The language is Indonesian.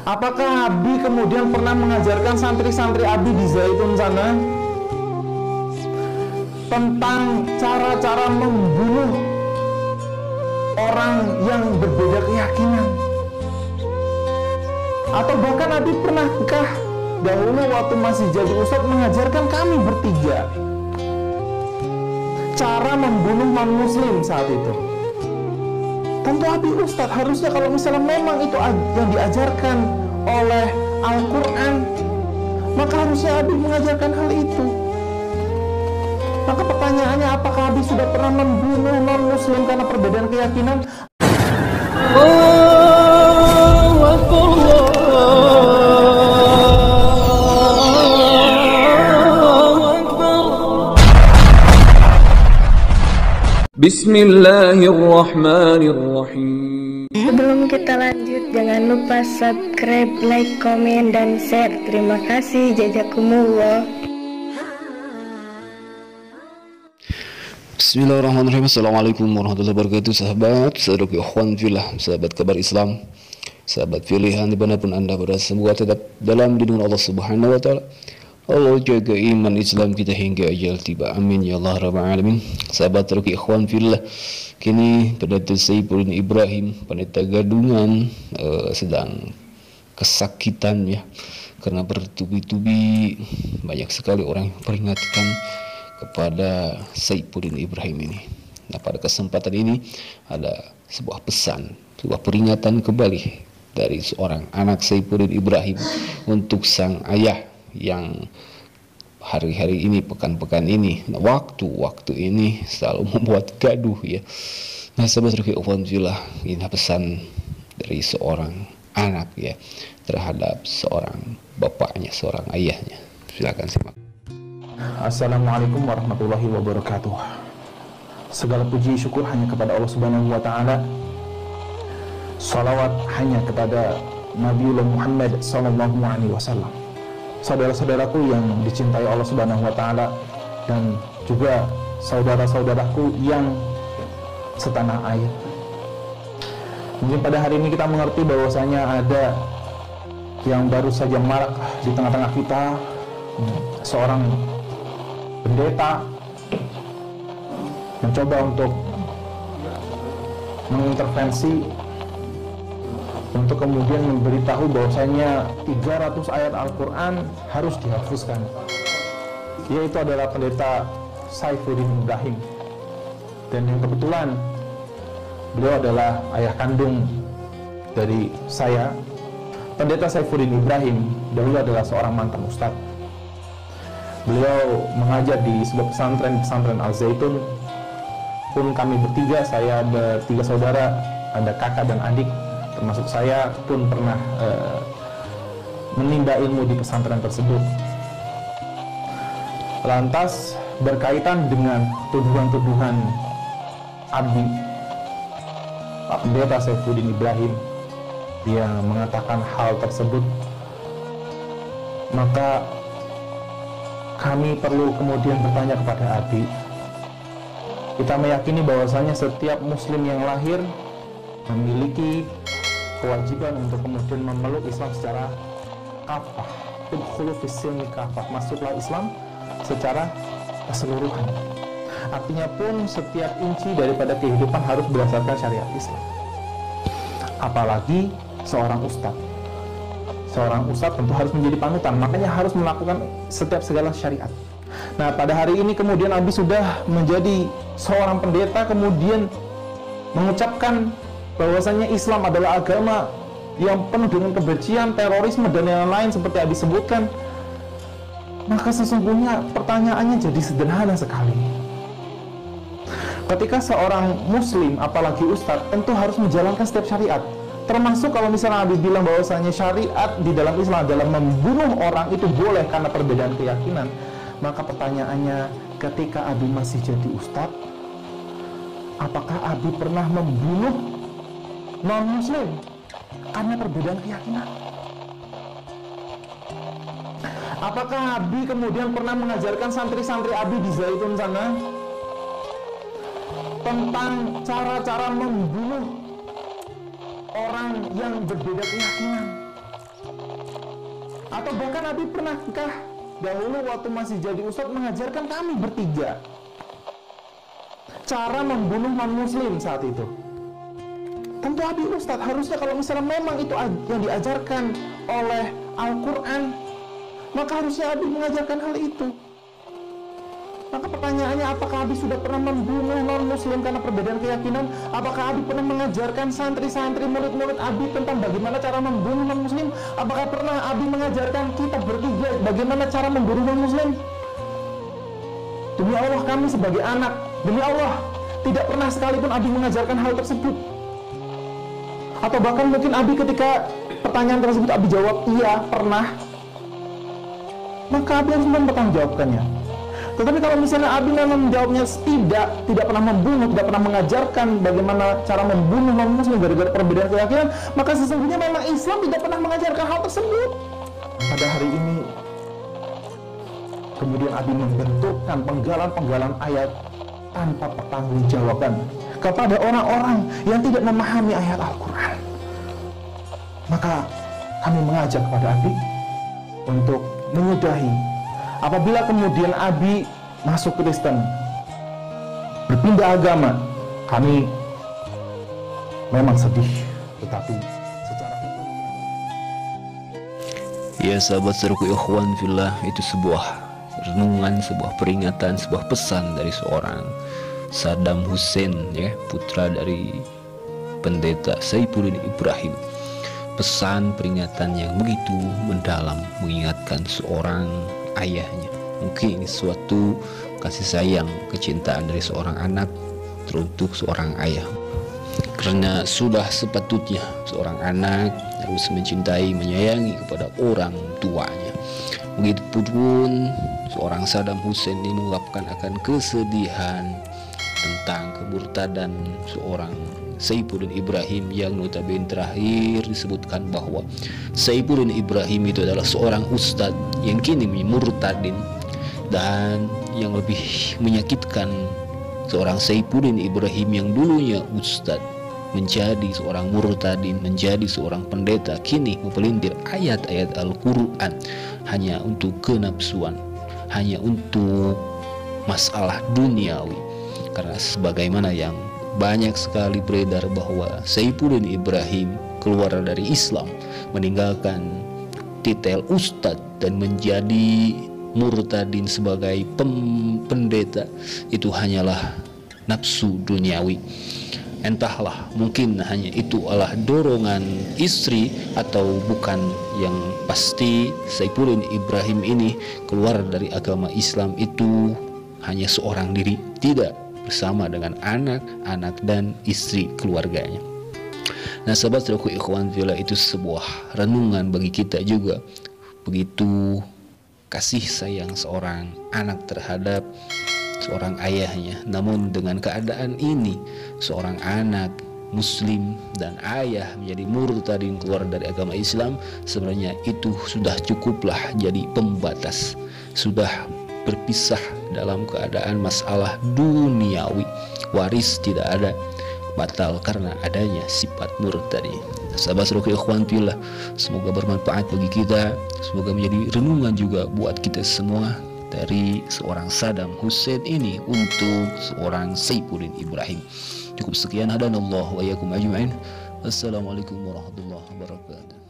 Apakah Abi kemudian pernah mengajarkan santri-santri Abi di Zaitun sana tentang cara-cara membunuh orang yang berbeda keyakinan? Atau bahkan Abi pernahkah dahulu waktu masih jadi ustadz mengajarkan kami bertiga cara membunuh non-muslim saat itu? Tentu Abi ustadz harusnya kalau misalnya memang itu yang diajarkan oleh Al-Quran, maka harusnya Abi mengajarkan hal itu. Maka pertanyaannya, apakah Abi sudah pernah membunuh non-muslim karena perbedaan keyakinan? Bismillahirrahmanirrahim. Sebelum kita lanjut, jangan lupa subscribe, like, komen, dan share. Terima kasih. Jazakumullah. Bismillahirrahmanirrahim. Assalamualaikum warahmatullahi wabarakatuh. Sahabat, saudara ikhwan fillah, sahabat kabar Islam, sahabat pilihan dimanapun anda berada, semoga tetap dalam lindungan Allah Subhanahu wa Ta'ala. Allah jaga iman Islam kita hingga ajal tiba, amin ya Allah rabbal alamin. Sahabat teruk ikhwan fillah, kini Pendeta Saifuddin Ibrahim, pendeta Gadungan, sedang kesakitan ya, karena bertubi-tubi banyak sekali orang yang peringatkan kepada Saifuddin Ibrahim ini. Nah, pada kesempatan ini ada sebuah pesan, sebuah peringatan kembali dari seorang anak Saifuddin Ibrahim untuk sang ayah yang hari-hari ini, pekan-pekan ini, waktu-waktu ini selalu membuat gaduh ya. Nah, sahabat Rasulullah, ini pesan dari seorang anak ya terhadap seorang bapaknya, seorang ayahnya. Silakan simak. Assalamualaikum warahmatullahi wabarakatuh. Segala puji syukur hanya kepada Allah Subhanahu wa Ta'ala. Salawat hanya kepada Nabiullah Muhammad sallallahu alaihi wasallam. Saudara-saudaraku yang dicintai Allah Subhanahu wa Ta'ala, dan juga saudara-saudaraku yang setanah air. Mungkin pada hari ini kita mengerti bahwasanya ada yang baru saja marak di tengah-tengah kita, seorang pendeta mencoba untuk mengintervensi, untuk kemudian memberitahu bahwasanya 300 ayat Al-Quran harus dihafuzkan. Yaitu adalah pendeta Saifuddin Ibrahim, dan yang kebetulan beliau adalah ayah kandung dari saya. Pendeta Saifuddin Ibrahim dahulu adalah seorang mantan ustadz. Beliau mengajar di sebuah pesantren Al-Zaitun. Pun kami bertiga, saya bertiga saudara, ada kakak dan adik, termasuk saya pun pernah menimba ilmu di pesantren tersebut. Lantas berkaitan dengan tuduhan-tuduhan Abi, Pak Pendeta Saifuddin Ibrahim, dia mengatakan hal tersebut, maka kami perlu kemudian bertanya kepada Abi. Kita meyakini bahwasanya setiap muslim yang lahir memiliki kewajiban untuk kemudian memeluk Islam secara kafah. Udkhulu fis-silmi kafah, masuklah Islam secara keseluruhan. Artinya pun setiap inci daripada kehidupan harus berdasarkan syariat Islam. Apalagi seorang ustadz. Seorang ustadz tentu harus menjadi panutan, makanya harus melakukan setiap segala syariat. Nah, pada hari ini kemudian Abi sudah menjadi seorang pendeta, kemudian mengucapkan bahwasanya Islam adalah agama yang penuh dengan kebencian, terorisme, dan yang lain seperti Abi sebutkan. Maka sesungguhnya pertanyaannya jadi sederhana sekali. Ketika seorang muslim, apalagi ustadz, tentu harus menjalankan setiap syariat. Termasuk kalau misalnya Abi bilang bahwasanya syariat di dalam Islam adalah membunuh orang, itu boleh karena perbedaan keyakinan. Maka pertanyaannya, ketika Abi masih jadi ustadz, apakah Abi pernah membunuh non-muslim karena perbedaan keyakinan? Apakah Abi kemudian pernah mengajarkan santri-santri Abi di Zaitun sana tentang cara-cara membunuh orang yang berbeda keyakinan? Atau bahkan Abi pernahkah dahulu waktu masih jadi ustadz mengajarkan kami bertiga cara membunuh non-muslim saat itu? Tentu Abi ustadz harusnya kalau misalnya memang itu yang diajarkan oleh Al-Quran, maka harusnya Abi mengajarkan hal itu. Maka pertanyaannya, apakah Abi sudah pernah membunuh non-muslim karena perbedaan keyakinan? Apakah Abi pernah mengajarkan santri-santri, murid-murid Abi tentang bagaimana cara membunuh non-muslim? Apakah pernah Abi mengajarkan kita bertiga bagaimana cara membunuh non-muslim? Demi Allah, kami sebagai anak, demi Allah, tidak pernah sekalipun Abi mengajarkan hal tersebut. Atau bahkan mungkin Abi ketika pertanyaan tersebut Abi jawab iya pernah, maka Abi harus mempertanggungjawabkannya. Tetapi kalau misalnya Abi memang menjawabnya tidak pernah membunuh, tidak pernah mengajarkan bagaimana cara membunuh non-muslim gara-gara perbedaan keyakinan, maka sesungguhnya memang Islam tidak pernah mengajarkan hal tersebut. Pada hari ini kemudian Abi membentukkan penggalan-penggalan ayat tanpa pertanggungjawaban kepada orang-orang yang tidak memahami ayat Al-Quran. Maka kami mengajak kepada Abi untuk menyudahi. Apabila kemudian Abi masuk Kristen, berpindah agama, kami memang sedih, tetapi secara ya sahabat seruku ikhwan fillah, itu sebuah renungan, sebuah peringatan, sebuah pesan dari seorang Saddam Hussein, ya, putra dari pendeta Saifuddin Ibrahim. Pesan peringatan yang begitu mendalam, mengingatkan seorang ayahnya. Mungkin ini suatu kasih sayang, kecintaan dari seorang anak teruntuk seorang ayah. Karena sudah sepatutnya seorang anak harus mencintai, menyayangi kepada orang tuanya. Begitupun seorang Saddam Hussein ini mengungkapkan akan kesedihan tentang kemurtadan seorang Saifuddin Ibrahim, yang notabene terakhir disebutkan bahwa Saifuddin Ibrahim itu adalah seorang ustadz yang kini murtadin. Dan yang lebih menyakitkan, seorang Saifuddin Ibrahim yang dulunya ustadz menjadi seorang murtadin, menjadi seorang pendeta, kini mempelintir ayat-ayat Al-Quran hanya untuk kenapsuan, hanya untuk masalah duniawi. Karena sebagaimana yang banyak sekali beredar bahwa Saifuddin Ibrahim keluar dari Islam, meninggalkan titel ustadz dan menjadi murtadin sebagai pendeta, itu hanyalah nafsu duniawi. Entahlah, mungkin hanya itu adalah dorongan istri atau bukan. Yang pasti Saifuddin Ibrahim ini keluar dari agama Islam itu hanya seorang diri, tidak bersama dengan anak-anak dan istri keluarganya. Nah sahabat saudaraku ikhwan fillah, itu sebuah renungan bagi kita juga. Begitu kasih sayang seorang anak terhadap seorang ayahnya, namun dengan keadaan ini seorang anak muslim dan ayah menjadi murtadin, keluar dari agama Islam, sebenarnya itu sudah cukuplah jadi pembatas, sudah berpisah dalam keadaan masalah duniawi, waris tidak ada, batal karena adanya sifat murtadi. Sahabat saudaraku ikhwan fillah, semoga bermanfaat bagi kita, semoga menjadi renungan juga buat kita semua dari seorang Saddam Hussein ini untuk seorang Saifuddin Ibrahim. Cukup sekian, hadanallahu wa iyyakum ajma'in. Wassalamualaikum warahmatullahi wabarakatuh.